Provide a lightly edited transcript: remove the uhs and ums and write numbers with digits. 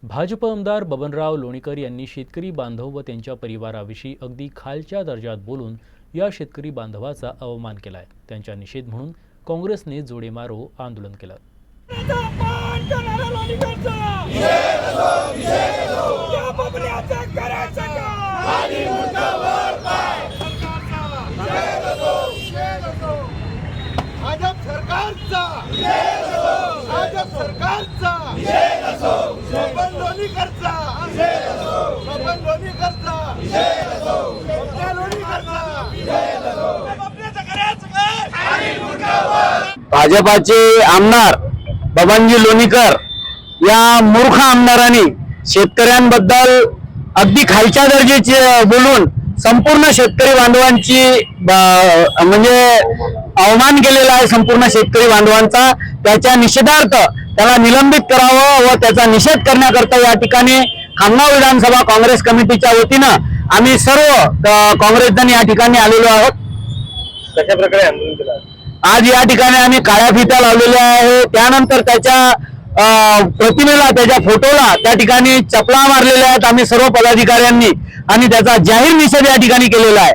भाजप आमदार बबनराव लोणीकर यांनी शेतकरी बांधव व त्यांच्या परिवाराविषयी अगदी खालच्या दर्जात बोलून या शेतकरी बांधवाचा अवमान केलाय। त्यांचा निषेध म्हणून काँग्रेसने जोडे मारो आंदोलन केलं। भाजपाचे आमदार बबनजी लोणीकर या मूर्ख आमदारांनी शेतकऱ्यांबद्दल अगदी खालच्या दर्जाचे बोलून संपूर्ण शेतकरी बांधवांची म्हणजे अवमान केलेला आहे। संपूर्ण शेतकरी बांधवांचा त्याच्या निषेधार्थ त्याला निलंबित करावं व त्याचा निषेध करण्याकरता या ठिकाणी खामगाव विधानसभा काँग्रेस कमिटीच्या वतीनं आम्ही सर्व काँग्रेसजन या ठिकाणी आलेलो आहोत। कशा प्रकारे आंदोलन केलं? आज या ठिकाणी आम्ही काळ्या फित्या लावलेल्या आहे। त्यानंतर त्याच्या प्रतिमेला त्याच्या फोटोला त्या ठिकाणी चपला मारलेल्या आहेत आम्ही सर्व पदाधिकाऱ्यांनी आणि त्याचा जाहीर निषेध या ठिकाणी केलेला आहे।